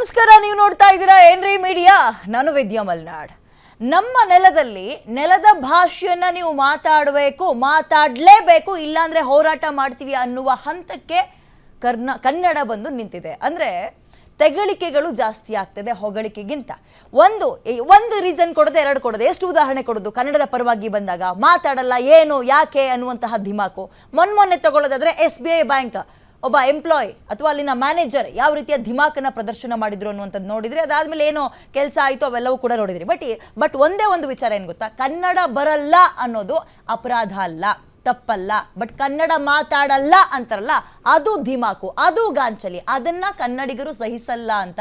ನಮಸ್ಕಾರ, ನೀವು ನೋಡ್ತಾ ಇದ್ದೀರಾ ಏನ್ರಿ ಮೀಡಿಯಾ. ನಾನು ವಿದ್ಯಾ ಮಲ್ನಾಡ್. ನಮ್ಮ ನೆಲದಲ್ಲಿ ನೆಲದ ಭಾಷೆಯನ್ನ ನೀವು ಮಾತಾಡಲೇಬೇಕು, ಇಲ್ಲಾಂದ್ರೆ ಹೋರಾಟ ಮಾಡ್ತೀವಿ ಅನ್ನುವ ಹಂತಕ್ಕೆ ಕನ್ನಡ ಬಂದು ನಿಂತಿದೆ. ಅಂದ್ರೆ ತೆಗಳಿಕೆಗಳು ಜಾಸ್ತಿ ಆಗ್ತದೆ ಹೊಗಳಿಕೆಗಿಂತ. ಒಂದು ರೀಸನ್ ಕೊಡದೆ ಎರಡು ಕೊಡದೆ ಎಷ್ಟು ಉದಾಹರಣೆ ಕೊಡೋದು. ಕನ್ನಡದ ಪರವಾಗಿ ಬಂದಾಗ ಮಾತಾಡಲ್ಲ, ಏನು ಯಾಕೆ ಅನ್ನುವಂತಹ ಧಿಮಾಕು. ಮೊನ್ನೆ ತಗೊಳ್ಳೋದಾದ್ರೆ SBI ಬ್ಯಾಂಕ್ ಒಬ್ಬ ಎಂಪ್ಲಾಯ್ ಅಥವಾ ಅಲ್ಲಿನ ಮ್ಯಾನೇಜರ್ ಯಾವ ರೀತಿಯ ಧಿಮಾಕನ್ನ ಪ್ರದರ್ಶನ ಮಾಡಿದ್ರು ಅನ್ನುವಂಥದ್ದು ನೋಡಿದ್ರಿ. ಅದಾದ್ಮೇಲೆ ಏನೋ ಕೆಲಸ ಆಯಿತು ಅವೆಲ್ಲವೂ ಕೂಡ ನೋಡಿದ್ರಿ. ಬಟ್ ಒಂದೇ ಒಂದು ವಿಚಾರ ಏನು ಗೊತ್ತಾ, ಕನ್ನಡ ಬರಲ್ಲ ಅನ್ನೋದು ಅಪರಾಧ ಅಲ್ಲ, ತಪ್ಪಲ್ಲ. ಬಟ್ ಕನ್ನಡ ಮಾತಾಡಲ್ಲ ಅಂತಾರಲ್ಲ, ಅದು ಧಿಮಾಕು, ಅದು ಗಾಂಚಲಿ. ಅದನ್ನ ಕನ್ನಡಿಗರು ಸಹಿಸಲ್ಲ ಅಂತ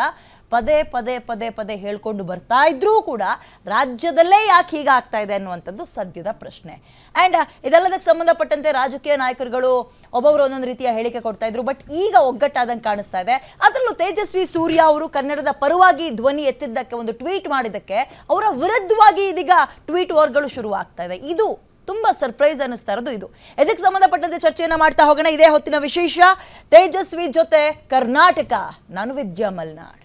ಪದೇ ಪದೇ ಪದೇ ಪದೇ ಹೇಳ್ಕೊಂಡು ಬರ್ತಾ ಇದ್ರೂ ಕೂಡ ರಾಜ್ಯದಲ್ಲೇ ಯಾಕೆ ಹೀಗಾಗ್ತಾ ಇದೆ ಅನ್ನುವಂಥದ್ದು ಸದ್ಯದ ಪ್ರಶ್ನೆ. ಆ್ಯಂಡ್ ಇದೆಲ್ಲದಕ್ಕೆ ಸಂಬಂಧಪಟ್ಟಂತೆ ರಾಜಕೀಯ ನಾಯಕರುಗಳು ಒಬ್ಬೊಬ್ಬರು ಒಂದೊಂದು ರೀತಿಯ ಹೇಳಿಕೆ ಕೊಡ್ತಾ ಇದ್ರು. ಬಟ್ ಈಗ ಒಗ್ಗಟ್ಟಾದಂಗೆ ಕಾಣಿಸ್ತಾ ಇದೆ. ಅದರಲ್ಲೂ ತೇಜಸ್ವಿ ಸೂರ್ಯ ಅವರು ಕನ್ನಡದ ಪರವಾಗಿ ಧ್ವನಿ ಎತ್ತಿದ್ದಕ್ಕೆ, ಒಂದು ಟ್ವೀಟ್ ಮಾಡಿದ್ದಕ್ಕೆ ಅವರ ವಿರುದ್ಧವಾಗಿ ಇದೀಗ ಟ್ವೀಟ್ ವಾರ್ಗಳು ಶುರು ಆಗ್ತಾ ಇದೆ. ಇದು ತುಂಬಾ ಸರ್ಪ್ರೈಸ್ ಅನ್ನಿಸ್ತಾ ಇರೋದು. ಇದಕ್ಕೆ ಸಂಬಂಧಪಟ್ಟಂತೆ ಚರ್ಚೆಯನ್ನ ಮಾಡ್ತಾ ಹೋಗೋಣ. ಇದೇ ಹೊತ್ತಿನ ವಿಶೇಷ ತೇಜಸ್ವಿ ಜೊತೆ ಕರ್ನಾಟಕ. ನಾನು ವಿದ್ಯಾ ಮಲ್ನಾಡ್.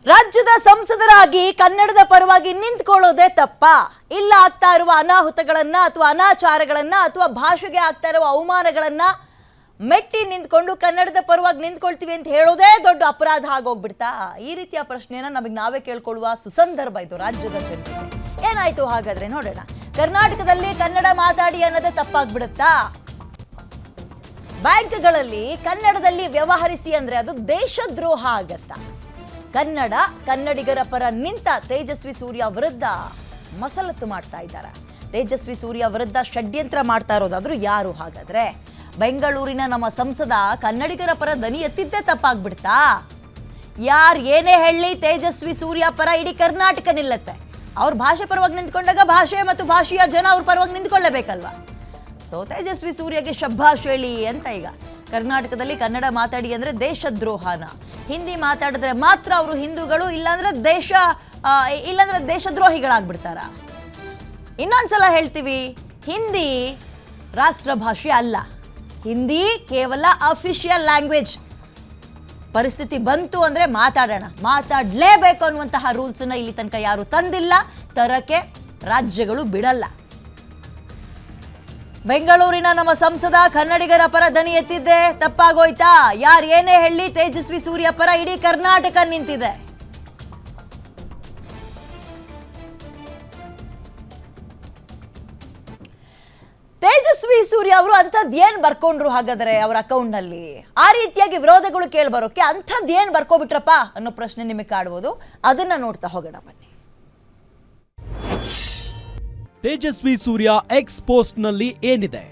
ರಾಜ್ಯದ ಸಂಸದರಾಗಿ ಕನ್ನಡದ ಪರವಾಗಿ ನಿಂತ್ಕೊಳ್ಳೋದೇ ತಪ್ಪಾ? ಇಲ್ಲ ಆಗ್ತಾ ಇರುವ ಅನಾಹುತಗಳನ್ನ ಅಥವಾ ಅನಾಚಾರಗಳನ್ನ ಅಥವಾ ಭಾಷೆಗೆ ಆಗ್ತಾ ಇರುವ ಅವಮಾನಗಳನ್ನ ಮೆಟ್ಟಿ ನಿಂತ್ಕೊಂಡು ಕನ್ನಡದ ಪರವಾಗಿ ನಿಂತ್ಕೊಳ್ತೀವಿ ಅಂತ ಹೇಳೋದೇ ದೊಡ್ಡ ಅಪರಾಧ ಆಗೋಗ್ಬಿಡ್ತಾ? ಈ ರೀತಿಯ ಪ್ರಶ್ನೆಯನ್ನ ನಮಗೆ ನಾವೇ ಕೇಳ್ಕೊಳ್ಳುವ ಸುಸಂದರ್ಭ ಇದು ರಾಜ್ಯದ ಜನತೆಗೆ. ಏನಾಯ್ತು ಹಾಗಾದ್ರೆ ನೋಡೋಣ. ಕರ್ನಾಟಕದಲ್ಲಿ ಕನ್ನಡ ಮಾತಾಡಿ ಅನ್ನೋದೇ ತಪ್ಪಾಗ್ಬಿಡುತ್ತಾ? ಬ್ಯಾಂಕ್ಗಳಲ್ಲಿ ಕನ್ನಡದಲ್ಲಿ ವ್ಯವಹರಿಸಿ ಅಂದ್ರೆ ಅದು ದೇಶದ್ರೋಹ ಆಗತ್ತಾ? ಕನ್ನಡಿಗರ ಪರ ನಿಂತ ತೇಜಸ್ವಿ ಸೂರ್ಯ ವಿರುದ್ಧ ಮಸಲತ್ತು ಮಾಡ್ತಾ ಇದ್ದಾರೆ. ತೇಜಸ್ವಿ ಸೂರ್ಯ ವಿರುದ್ಧ ಷಡ್ಯಂತ್ರ ಮಾಡ್ತಾ ಇರೋದಾದ್ರೂ ಯಾರು ಹಾಗಾದ್ರೆ? ಬೆಂಗಳೂರಿನ ನಮ್ಮ ಸಂಸದ ಕನ್ನಡಿಗರ ಪರ ದನಿ ಎತ್ತಿದ್ದೇ ತಪ್ಪಾಗ್ಬಿಡ್ತಾ? ಏನೇ ಹೇಳಿ ತೇಜಸ್ವಿ ಸೂರ್ಯ ಪರ ಇಡೀ ಕರ್ನಾಟಕ ನಿಲ್ಲತ್ತೆ. ಅವ್ರ ಭಾಷೆ ಪರವಾಗಿ ನಿಂತ್ಕೊಂಡಾಗ ಭಾಷೆ ಮತ್ತು ಭಾಷೆಯ ಜನ ಅವ್ರ ಪರವಾಗಿ ನಿಂತ್ಕೊಳ್ಳೇಬೇಕಲ್ವಾ? ಸೊ ತೇಜಸ್ವಿ ಸೂರ್ಯಗೆ ಶಬ್ಬಾಷ್ ಹೇಳಿ ಅಂತ ಈಗ ಕರ್ನಾಟಕದಲ್ಲಿ ಕನ್ನಡ ಮಾತಾಡಿ ಅಂದ್ರೆ ದೇಶದ್ರೋಹನ, ಹಿಂದಿ ಮಾತಾಡಿದ್ರೆ ಮಾತ್ರ ಅವರು ಹಿಂದೂಗಳು, ಇಲ್ಲಾಂದ್ರೆ ದೇಶದ್ರೋಹಿಗಳಾಗ್ಬಿಡ್ತಾರ? ಇನ್ನೊಂದ್ಸಲ ಹೇಳ್ತೀವಿ, ಹಿಂದಿ ರಾಷ್ಟ್ರ ಭಾಷೆ ಅಲ್ಲ, ಹಿಂದಿ ಕೇವಲ ಅಫಿಷಿಯಲ್ ಲ್ಯಾಂಗ್ವೇಜ್. ಪರಿಸ್ಥಿತಿ ಬಂತು ಅಂದ್ರೆ ಮಾತಾಡಲೇಬೇಕು ಅನ್ನುವಂತಹ ರೂಲ್ಸ್ನ ಇಲ್ಲಿ ತನಕ ಯಾರು ತಂದಿಲ್ಲ, ತರಕ್ಕೆ ರಾಜ್ಯಗಳು ಬಿಡಲ್ಲ. ಬೆಂಗಳೂರಿನ ನಮ್ಮ ಸಂಸದ ಕನ್ನಡಿಗರ ಪರ ದನಿ ಎತ್ತಿದ್ದೆ ತಪ್ಪಾಗೋಯ್ತಾ? ಏನೇ ಹೇಳಿ ತೇಜಸ್ವಿ ಸೂರ್ಯ ಪರ ಇಡೀ ಕರ್ನಾಟಕ ನಿಂತಿದೆ. ತೇಜಸ್ವಿ ಸೂರ್ಯ ಅವರು ಅಂಥದ್ದೇನ್ ಬರ್ಕೊಂಡ್ರು ಹಾಗಾದ್ರೆ ಅವರ ಅಕೌಂಟ್ ನಲ್ಲಿ? ಆ ರೀತಿಯಾಗಿ ವಿರೋಧಗಳು ಕೇಳ್ಬರೋಕೆ ಅಂಥದ್ದೇನ್ ಬರ್ಕೋಬಿಟ್ರಪ್ಪ ಅನ್ನೋ ಪ್ರಶ್ನೆ ನಿಮಗೆ ಕಾಡುವುದು. ಅದನ್ನ ನೋಡ್ತಾ ಹೋಗೋಣ ಬನ್ನಿ. ತೇಜಸ್ವಿ ಸೂರ್ಯ ಎಕ್ಸ್ ಪೋಸ್ಟ್ನಲ್ಲಿ ಏನಿದೆ?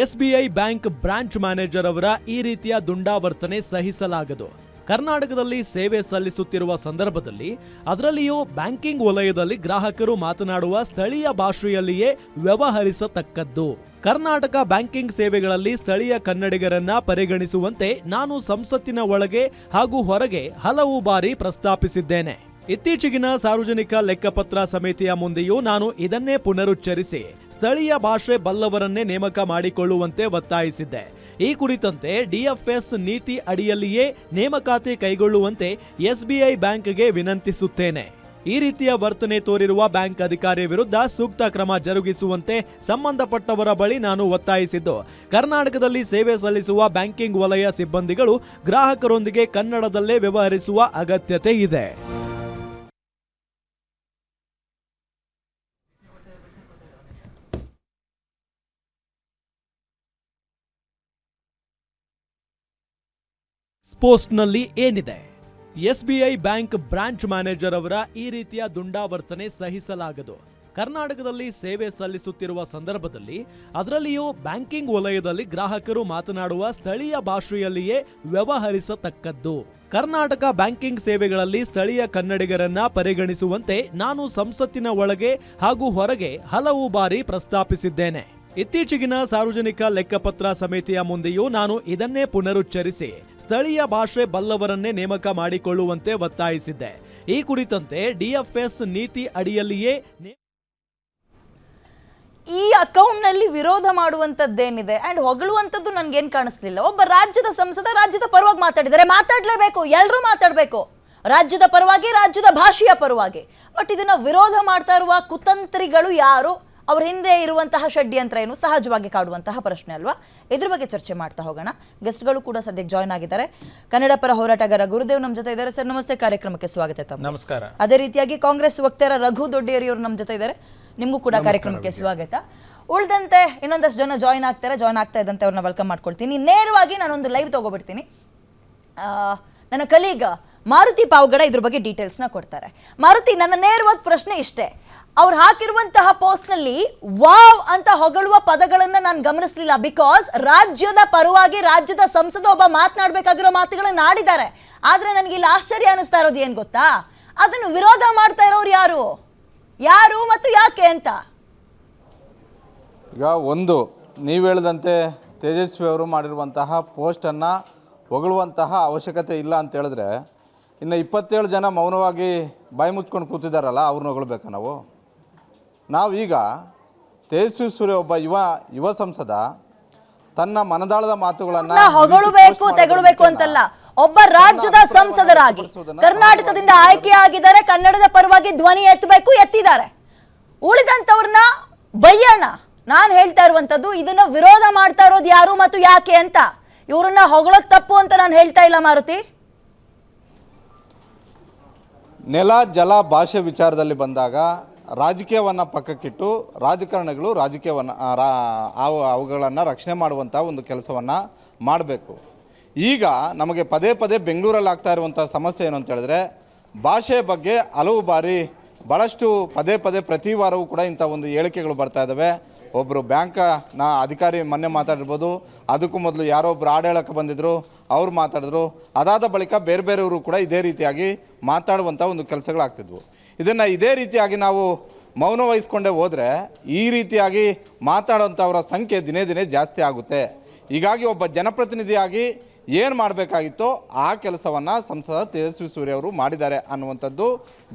SBI ಬ್ಯಾಂಕ್ ಬ್ರಾಂಚ್ ಮ್ಯಾನೇಜರ್ ಅವರ ಈ ರೀತಿಯ ದುಂಡಾವರ್ತನೆ ಸಹಿಸಲಾಗದು. ಕರ್ನಾಟಕದಲ್ಲಿ ಸೇವೆ ಸಲ್ಲಿಸುತ್ತಿರುವ ಸಂದರ್ಭದಲ್ಲಿ, ಅದರಲ್ಲಿಯೂ ಬ್ಯಾಂಕಿಂಗ್ ವಲಯದಲ್ಲಿ ಗ್ರಾಹಕರು ಮಾತನಾಡುವ ಸ್ಥಳೀಯ ಭಾಷೆಯಲ್ಲಿಯೇ ವ್ಯವಹರಿಸತಕ್ಕದ್ದು. ಕರ್ನಾಟಕ ಬ್ಯಾಂಕಿಂಗ್ ಸೇವೆಗಳಲ್ಲಿ ಸ್ಥಳೀಯ ಕನ್ನಡಿಗರನ್ನ ಪರಿಗಣಿಸುವಂತೆ ನಾನು ಸಂಸತ್ತಿನ ಒಳಗೆ ಹಾಗೂ ಹೊರಗೆ ಹಲವು ಬಾರಿ ಪ್ರಸ್ತಾಪಿಸಿದ್ದೇನೆ. ಇತ್ತೀಚೆಗಿನ ಸಾರ್ವಜನಿಕ ಲೆಕ್ಕಪತ್ರ ಸಮಿತಿಯ ಮುಂದೆಯೂ ನಾನು ಇದನ್ನೇ ಪುನರುಚ್ಚರಿಸಿ ಸ್ಥಳೀಯ ಭಾಷೆ ಬಲ್ಲವರನ್ನೇ ನೇಮಕ ಮಾಡಿಕೊಳ್ಳುವಂತೆ ಒತ್ತಾಯಿಸಿದ್ದೆ. ಈ ಕುರಿತಂತೆ DFS ನೀತಿ ಅಡಿಯಲ್ಲಿಯೇ ನೇಮಕಾತಿ ಕೈಗೊಳ್ಳುವಂತೆ SBI ಬ್ಯಾಂಕ್ಗೆ ವಿನಂತಿಸುತ್ತೇನೆ. ಈ ರೀತಿಯ ವರ್ತನೆ ತೋರಿರುವ ಬ್ಯಾಂಕ್ ಅಧಿಕಾರಿ ವಿರುದ್ಧ ಸೂಕ್ತ ಕ್ರಮ ಜರುಗಿಸುವಂತೆ ಸಂಬಂಧಪಟ್ಟವರ ಬಳಿ ನಾನು ಒತ್ತಾಯಿಸಿದ್ದು, ಕರ್ನಾಟಕದಲ್ಲಿ ಸೇವೆ ಸಲ್ಲಿಸುವ ಬ್ಯಾಂಕಿಂಗ್ ವಲಯ ಸಿಬ್ಬಂದಿಗಳು ಗ್ರಾಹಕರೊಂದಿಗೆ ಕನ್ನಡದಲ್ಲೇ ವ್ಯವಹರಿಸುವ ಅಗತ್ಯತೆ ಇದೆ. ಪೋಸ್ಟ್ನಲ್ಲಿ ಏನಿದೆ? SBI ಬ್ಯಾಂಕ್ ಬ್ರಾಂಚ್ ಮ್ಯಾನೇಜರ್ ಅವರ ಈ ರೀತಿಯ ದುಂಡಾವರ್ತನೆ ಸಹಿಸಲಾಗದು. ಕರ್ನಾಟಕದಲ್ಲಿ ಸೇವೆ ಸಲ್ಲಿಸುತ್ತಿರುವ ಸಂದರ್ಭದಲ್ಲಿ, ಅದರಲ್ಲಿಯೂ ಬ್ಯಾಂಕಿಂಗ್ ವಲಯದಲ್ಲಿ ಗ್ರಾಹಕರು ಮಾತನಾಡುವ ಸ್ಥಳೀಯ ಭಾಷೆಯಲ್ಲಿಯೇ ವ್ಯವಹರಿಸತಕ್ಕದ್ದು. ಕರ್ನಾಟಕ ಬ್ಯಾಂಕಿಂಗ್ ಸೇವೆಗಳಲ್ಲಿ ಸ್ಥಳೀಯ ಕನ್ನಡಿಗರನ್ನ ಪರಿಗಣಿಸುವಂತೆ ನಾನು ಸಂಸತ್ತಿನ ಒಳಗೆ ಹಾಗೂ ಹೊರಗೆ ಹಲವು ಬಾರಿ ಪ್ರಸ್ತಾಪಿಸಿದ್ದೇನೆ. ಇತ್ತೀಚೆಗಿನ ಸಾರ್ವಜನಿಕ ಲೆಕ್ಕಪತ್ರ ಸಮಿತಿಯ ಮುಂದೆಯೂ ನಾನು ಇದನ್ನೇ ಪುನರುಚ್ಚರಿಸಿ ಸ್ಥಳೀಯ ಭಾಷೆ ಬಲ್ಲವರನ್ನೇ ನೇಮಕ ಮಾಡಿಕೊಳ್ಳುವಂತೆ ಒತ್ತಾಯಿಸಿದ್ದೆ. ಈ ಕುರಿತಂತೆ DFS ನೀತಿ ಅಡಿಯಲ್ಲಿಯೇ ಈ ಅಕೌಂಟ್ನಲ್ಲಿ ವಿರೋಧ ಮಾಡುವಂಥದ್ದೇನಿದೆ ಆ್ಯಂಡ್ ಹೊಗಳುವಂಥದ್ದು ನನಗೇನು ಕಾಣಿಸ್ಲಿಲ್ಲ. ಒಬ್ಬ ರಾಜ್ಯದ ಸಂಸದ ರಾಜ್ಯದ ಪರವಾಗಿ ಮಾತಾಡಿದ್ದಾರೆ, ಮಾತಾಡಲೇಬೇಕು, ಎಲ್ಲರೂ ಮಾತಾಡಬೇಕು, ರಾಜ್ಯದ ಪರವಾಗಿ, ರಾಜ್ಯದ ಭಾಷೆಯ ಪರವಾಗಿ. ಬಟ್ ಇದನ್ನು ವಿರೋಧ ಮಾಡ್ತಾ ಇರುವ ಕುತಂತ್ರಿಗಳು ಯಾರು, ಅವ್ರ ಹಿಂದೆ ಇರುವಂತಹ ಷಡ್ಯಂತ್ರ ಏನು, ಸಹಜವಾಗಿ ಕಾಡುವಂತಹ ಪ್ರಶ್ನೆ ಅಲ್ವಾ. ಇದ್ರ ಬಗ್ಗೆ ಚರ್ಚೆ ಮಾಡ್ತಾ ಹೋಗೋಣ. ಗೆಸ್ಟ್ಗಳು ಕೂಡ ಸದ್ಯಕ್ಕೆ ಜಾಯ್ನ್ ಆಗಿದ್ದಾರೆ. ಕನ್ನಡ ಪರ ಹೋರಾಟಗಾರ ಗುರುದೇವ್ ನಮ್ಮ ಜೊತೆ ಇದ್ದಾರೆ. ಸರ್ ನಮಸ್ತೆ, ಕಾರ್ಯಕ್ರಮಕ್ಕೆ ಸ್ವಾಗತ. ತಮ್ಮ ನಮಸ್ಕಾರ. ಅದೇ ರೀತಿಯಾಗಿ ಕಾಂಗ್ರೆಸ್ ವಕ್ತಾರ ರಘು ದೊಡ್ಡೇರಿ ಅವರು ನಮ್ಮ ಜೊತೆ ಇದ್ದಾರೆ. ನಿಮಗೂ ಕೂಡ ಕಾರ್ಯಕ್ರಮಕ್ಕೆ ಸ್ವಾಗತ. ಉಳಿದಂತೆ ಇನ್ನೊಂದಷ್ಟು ಜನ ಜಾಯ್ನ್ ಆಗ್ತಾ ಇದ್ದಂತೆ ಅವ್ರನ್ನ ವೆಲ್ಕಮ್ ಮಾಡ್ಕೊಳ್ತೀನಿ. ನೇರವಾಗಿ ನಾನೊಂದು ಲೈವ್ ತಗೋಬಿಡ್ತೀನಿ. ನನ್ನ ಕಲೀಗ ಮಾರುತಿ ಪಾವಗಡ ಇದ್ರ ಬಗ್ಗೆ ಡೀಟೇಲ್ಸ್ನ ಕೊಡ್ತಾರೆ. ಮಾರುತಿ, ನನ್ನ ನೇರವಾದ ಪ್ರಶ್ನೆ ಇಷ್ಟೇ, ಅವ್ರು ಹಾಕಿರುವಂತಹ ಪೋಸ್ಟ್ನಲ್ಲಿ ವಾವ್ ಅಂತ ಹೊಗಳುವ ಪದಗಳನ್ನ ನಾನು ಗಮನಿಸಲಿಲ್ಲ. ಬಿಕಾಸ್ ರಾಜ್ಯದ ಪರವಾಗಿ ರಾಜ್ಯದ ಸಂಸದ ಒಬ್ಬ ಮಾತನಾಡಬೇಕಾಗಿರೋ ಮಾತುಗಳನ್ನ ಆಡಿದ್ದಾರೆ. ಆದ್ರೆ ನನಗೆ ಇಲ್ಲಿ ಆಶ್ಚರ್ಯ ಅನಿಸ್ತಾ ಇರೋದು ಏನ್ ಗೊತ್ತಾ, ಅದನ್ನು ವಿರೋಧ ಮಾಡ್ತಾ ಇರೋರು ಯಾರು ಮತ್ತು ಯಾಕೆ ಅಂತ. ಈಗ ಒಂದು ನೀವು ಹೇಳಿದಂತೆ ತೇಜಸ್ವಿ ಅವರು ಮಾಡಿರುವಂತಹ ಪೋಸ್ಟನ್ನು ಹೊಗಳುವಂತಹ ಅವಶ್ಯಕತೆ ಇಲ್ಲ ಅಂತ ಹೇಳಿದ್ರೆ, ಇನ್ನು 27 ಜನ ಮೌನವಾಗಿ ಬಾಯಿ ಮುಚ್ಕೊಂಡು ಕೂತಿದ್ದಾರಲ್ಲ, ಅವ್ರನ್ನ ಹೊಗಳ್ಬೇಕಾ ನಾವೀಗ ತೇಜಸ್ವಿ ಸೂರ್ಯ ಒಬ್ಬ ಯುವ ಸಂಸದ ತನ್ನ ಮನದಾಳದ ಮಾತುಗಳನ್ನು ಹೊಗಳಬೇಕು ತೆಗಳಬೇಕು ಅಂತಲ್ಲ, ಒಬ್ಬ ರಾಜ್ಯದ ಸಂಸದರಾಗಿ ಕರ್ನಾಟಕದಿಂದ ಆಯ್ಕೆಯಾಗಿದ್ದಾರೆ, ಕನ್ನಡದ ಪರವಾಗಿ ಧ್ವನಿ ಎತ್ತಿದ್ದಾರೆ. ಉಳಿದಂತವ್ರನ್ನ ಬಯ್ಯೋಣ. ನಾನು ಹೇಳ್ತಾ ಇರುವಂತದ್ದು ಇದನ್ನ ವಿರೋಧ ಮಾಡ್ತಾ ಇರೋದು ಯಾರು ಮತ್ತು ಯಾಕೆ ಅಂತ. ಇವ್ರನ್ನ ಹೊಗಳೋದು ತಪ್ಪು ಅಂತ ನಾನು ಹೇಳ್ತಾ ಇಲ್ಲ ಮಾರುತಿ. ನೆಲ ಜಲ ಭಾಷೆ ವಿಚಾರದಲ್ಲಿ ಬಂದಾಗ ರಾಜಕೀಯವನ್ನು ಪಕ್ಕಕ್ಕಿಟ್ಟು ರಾಜಕಾರಣಿಗಳು ರಾಜಕೀಯವನ್ನು ಅವುಗಳನ್ನು ರಕ್ಷಣೆ ಮಾಡುವಂಥ ಒಂದು ಕೆಲಸವನ್ನು ಮಾಡಬೇಕು. ಈಗ ನಮಗೆ ಪದೇ ಪದೇ ಬೆಂಗಳೂರಲ್ಲಿ ಆಗ್ತಾ ಇರುವಂಥ ಸಮಸ್ಯೆ ಏನು ಅಂತ ಹೇಳಿದ್ರೆ, ಭಾಷೆಯ ಬಗ್ಗೆ ಹಲವು ಬಾರಿ ಭಾಳಷ್ಟು ಪದೇ ಪ್ರತಿ ವಾರವೂ ಕೂಡ ಇಂಥ ಒಂದು ಹೇಳಿಕೆಗಳು ಬರ್ತಾ ಇದ್ದಾವೆ. ಒಬ್ಬರು ಬ್ಯಾಂಕ್ನ ಅಧಿಕಾರಿ ಮೊನ್ನೆ ಮಾತಾಡಿರ್ಬೋದು, ಅದಕ್ಕೂ ಮೊದಲು ಯಾರೋ ಒಬ್ಬರು ಆಡೇಳಕ್ಕೆ ಬಂದಿದ್ದರು, ಅವ್ರು ಮಾತಾಡಿದ್ರು. ಅದಾದ ಬಳಿಕ ಬೇರೆಯವರು ಕೂಡ ಇದೇ ರೀತಿಯಾಗಿ ಮಾತಾಡುವಂಥ ಒಂದು ಕೆಲಸಗಳಾಗ್ತಿದ್ವು. ಇದನ್ನು ಇದೇ ರೀತಿಯಾಗಿ ನಾವು ಮೌನ ವಹಿಸ್ಕೊಂಡೇ ಹೋದರೆ ಈ ರೀತಿಯಾಗಿ ಮಾತಾಡೋಂಥವರ ಸಂಖ್ಯೆ ದಿನೇ ದಿನೇ ಜಾಸ್ತಿ ಆಗುತ್ತೆ. ಹೀಗಾಗಿ ಒಬ್ಬ ಜನಪ್ರತಿನಿಧಿಯಾಗಿ ಏನು ಮಾಡಬೇಕಾಗಿತ್ತೋ ಆ ಕೆಲಸವನ್ನು ಸಂಸದ ತೇಜಸ್ವಿ ಸೂರ್ಯ ಅವರು ಮಾಡಿದ್ದಾರೆ ಅನ್ನುವಂಥದ್ದು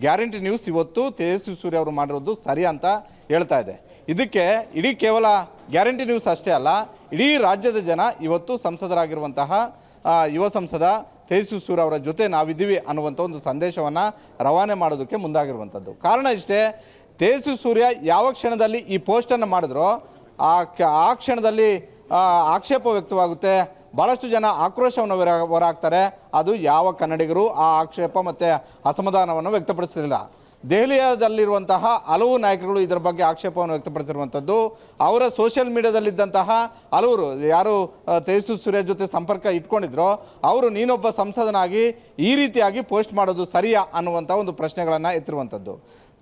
ಗ್ಯಾರಂಟಿ ನ್ಯೂಸ್ ಇವತ್ತು ತೇಜಸ್ವಿ ಸೂರ್ಯ ಅವರು ಮಾಡಿರೋದು ಸರಿ ಅಂತ ಹೇಳ್ತಾ ಇದೆ. ಇದಕ್ಕೆ ಇಡೀ ಕೇವಲ ಗ್ಯಾರಂಟಿ ನ್ಯೂಸ್ ಅಷ್ಟೇ ಅಲ್ಲ, ಇಡೀ ರಾಜ್ಯದ ಜನ ಇವತ್ತು ಸಂಸದರಾಗಿರುವಂತಹ ಯುವ ಸಂಸದ ತೇಜಸ್ವಿ ಸೂರ್ಯ ಅವರ ಜೊತೆ ನಾವಿದ್ದೀವಿ ಅನ್ನುವಂಥ ಒಂದು ಸಂದೇಶವನ್ನು ರವಾನೆ ಮಾಡೋದಕ್ಕೆ ಮುಂದಾಗಿರುವಂಥದ್ದು. ಕಾರಣ ಇಷ್ಟೇ, ತೇಜಸ್ವಿ ಸೂರ್ಯ ಯಾವ ಕ್ಷಣದಲ್ಲಿ ಈ ಪೋಸ್ಟನ್ನು ಮಾಡಿದ್ರೋ ಆ ಕ್ಷಣದಲ್ಲಿ ಆಕ್ಷೇಪ ವ್ಯಕ್ತವಾಗುತ್ತೆ, ಭಾಳಷ್ಟು ಜನ ಆಕ್ರೋಶವನ್ನು ಹೊರಹಾಕ್ತಾರೆ. ಅದು ಯಾವ ಕನ್ನಡಿಗರು ಆ ಆಕ್ಷೇಪ ಮತ್ತು ಅಸಮಾಧಾನವನ್ನು ವ್ಯಕ್ತಪಡಿಸಲಿಲ್ಲ. ದೆಹಲಿಯದಲ್ಲಿರುವಂತಹ ಹಲವು ನಾಯಕರುಗಳು ಇದರ ಬಗ್ಗೆ ಆಕ್ಷೇಪವನ್ನು ವ್ಯಕ್ತಪಡಿಸಿರುವಂಥದ್ದು. ಅವರ ಸೋಷಿಯಲ್ ಮೀಡಿಯಾದಲ್ಲಿದ್ದಂತಹ ಹಲವರು ಯಾರು ತೇಜಸ್ವಿ ಸೂರ್ಯ ಜೊತೆ ಸಂಪರ್ಕ ಇಟ್ಕೊಂಡಿದ್ರೋ ಅವರು ನೀನೊಬ್ಬ ಸಂಸದನಾಗಿ ಈ ರೀತಿಯಾಗಿ ಪೋಸ್ಟ್ ಮಾಡೋದು ಸರಿಯಾ ಅನ್ನುವಂಥ ಒಂದು ಪ್ರಶ್ನೆಗಳನ್ನು ಎತ್ತಿರುವಂಥದ್ದು.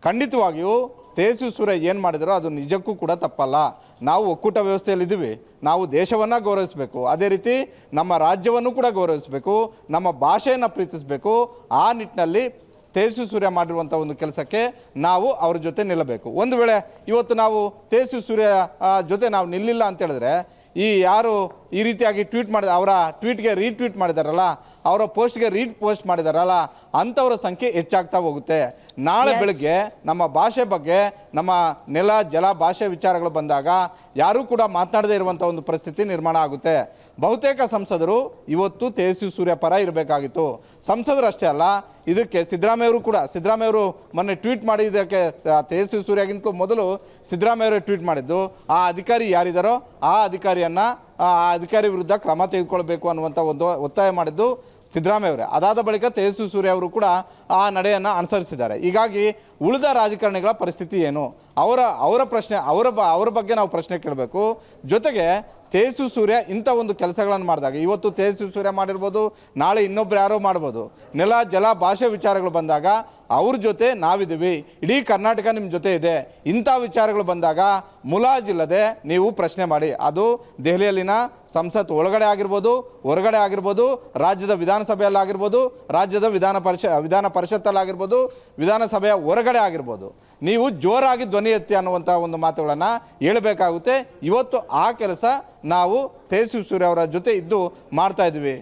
ಖಂಡಿತವಾಗಿಯೂ ತೇಜಸ್ವಿ ಸೂರ್ಯ ಏನು ಮಾಡಿದರೋ ಅದು ನಿಜಕ್ಕೂ ಕೂಡ ತಪ್ಪಲ್ಲ. ನಾವು ಒಕ್ಕೂಟ ವ್ಯವಸ್ಥೆಯಲ್ಲಿದ್ದೀವಿ, ನಾವು ದೇಶವನ್ನು ಗೌರವಿಸಬೇಕು, ಅದೇ ರೀತಿ ನಮ್ಮ ರಾಜ್ಯವನ್ನು ಕೂಡ ಗೌರವಿಸಬೇಕು, ನಮ್ಮ ಭಾಷೆಯನ್ನು ಪ್ರೀತಿಸಬೇಕು. ಆ ನಿಟ್ಟಿನಲ್ಲಿ ತೇಜಸ್ವಿ ಸೂರ್ಯ ಮಾಡಿರುವಂಥ ಒಂದು ಕೆಲಸಕ್ಕೆ ನಾವು ಅವ್ರ ಜೊತೆ ನಿಲ್ಲಬೇಕು. ಒಂದು ವೇಳೆ ಇವತ್ತು ನಾವು ತೇಜಸ್ವಿ ಸೂರ್ಯ ಜೊತೆ ನಾವು ನಿಲ್ಲಿಲ್ಲ ಅಂತ ಹೇಳಿದ್ರೆ, ಈ ಯಾರು ಈ ರೀತಿಯಾಗಿ ಟ್ವೀಟ್ ಮಾಡಿದ ಅವರ ಟ್ವೀಟ್ಗೆ ರೀಟ್ವೀಟ್ ಮಾಡಿದಾರಲ್ಲ, ಅವರ ಪೋಸ್ಟ್ಗೆ ಪೋಸ್ಟ್ ಮಾಡಿದಾರಲ್ಲ, ಅಂಥವರ ಸಂಖ್ಯೆ ಹೆಚ್ಚಾಗ್ತಾ ಹೋಗುತ್ತೆ. ನಾಳೆ ಬೆಳಗ್ಗೆ ನಮ್ಮ ಭಾಷೆ ಬಗ್ಗೆ, ನಮ್ಮ ನೆಲ ಜಲ ಭಾಷೆ ವಿಚಾರಗಳು ಬಂದಾಗ ಯಾರೂ ಕೂಡ ಮಾತನಾಡದೇ ಇರುವಂಥ ಒಂದು ಪರಿಸ್ಥಿತಿ ನಿರ್ಮಾಣ ಆಗುತ್ತೆ. ಬಹುತೇಕ ಸಂಸದರು ಇವತ್ತು ತೇಜಸ್ವಿ ಸೂರ್ಯ ಪರ ಇರಬೇಕಾಗಿತ್ತು. ಸಂಸದರಷ್ಟೇ ಅಲ್ಲ, ಇದಕ್ಕೆ ಸಿದ್ದರಾಮಯ್ಯವರು ಮೊನ್ನೆ ಟ್ವೀಟ್ ಮಾಡಿದ್ದಕ್ಕೆ ತೇಜಸ್ವಿ ಸೂರ್ಯಗಿಂತ ಮೊದಲು ಸಿದ್ದರಾಮಯ್ಯವರು ಟ್ವೀಟ್ ಮಾಡಿದ್ದು, ಆ ಅಧಿಕಾರಿ ಯಾರಿದ್ದಾರೋ ಆ ಅಧಿಕಾರಿ ವಿರುದ್ಧ ಕ್ರಮ ತೆಗೆದುಕೊಳ್ಬೇಕು ಅನ್ನುವಂಥ ಒಂದು ಒತ್ತಾಯ ಮಾಡಿದ್ದು ಸಿದ್ದರಾಮಯ್ಯವರೇ. ಅದಾದ ಬಳಿಕ ತೇಜಸ್ವಿ ಸೂರ್ಯ ಅವರು ಕೂಡ ಆ ನಡೆಯನ್ನು ಅನುಸರಿಸಿದ್ದಾರೆ. ಹೀಗಾಗಿ ಉಳಿದ ರಾಜಕಾರಣಿಗಳ ಪರಿಸ್ಥಿತಿ ಏನು, ಅವರ ಬಗ್ಗೆ ನಾವು ಪ್ರಶ್ನೆ ಕೇಳಬೇಕು. ಜೊತೆಗೆ ತೇಜಸ್ವಿ ಸೂರ್ಯ ಇಂಥ ಒಂದು ಕೆಲಸಗಳನ್ನು ಮಾಡಿದಾಗ, ಇವತ್ತು ತೇಜಸ್ವಿ ಸೂರ್ಯ ಮಾಡಿರ್ಬೋದು, ನಾಳೆ ಇನ್ನೊಬ್ರು ಯಾರೋ ಮಾಡ್ಬೋದು, ನೆಲ ಜಲ ಭಾಷೆ ವಿಚಾರಗಳು ಬಂದಾಗ ಅವ್ರ ಜೊತೆ ನಾವಿದ್ದೀವಿ, ಇಡೀ ಕರ್ನಾಟಕ ನಿಮ್ಮ ಜೊತೆ ಇದೆ. ಇಂಥ ವಿಚಾರಗಳು ಬಂದಾಗ ಮುಲಾಜಿಲ್ಲದೆ ನೀವು ಪ್ರಶ್ನೆ ಮಾಡಿ. ಅದು ದೆಹಲಿಯಲ್ಲಿನ ಸಂಸತ್ ಒಳಗಡೆ ಆಗಿರ್ಬೋದು, ಹೊರಗಡೆ ಆಗಿರ್ಬೋದು, ರಾಜ್ಯದ ವಿಧಾನಸಭೆಯಲ್ಲಾಗಿರ್ಬೋದು, ರಾಜ್ಯದ ವಿಧಾನ ಪರಿಷತ್ತಲ್ಲಾಗಿರ್ಬೋದು, ವಿಧಾನಸಭೆಯ ಹೊರಗಡೆ ಆಗಿರ್ಬೋದು. ನೀವು ಜೋರಾಗಿ ಧ್ವನಿ ಎತ್ತಿ ಅನ್ನುವಂಥ ಒಂದು ಮಾತುಗಳನ್ನು ಹೇಳಬೇಕಾಗುತ್ತೆ. ಇವತ್ತು ಆ ಕೆಲಸ ನಾವು ತೇಜಸ್ವಿ ಸೂರ್ಯ ಅವರ ಜೊತೆ ಇದ್ದು ಮಾಡ್ತಾ ಇದ್ವಿ.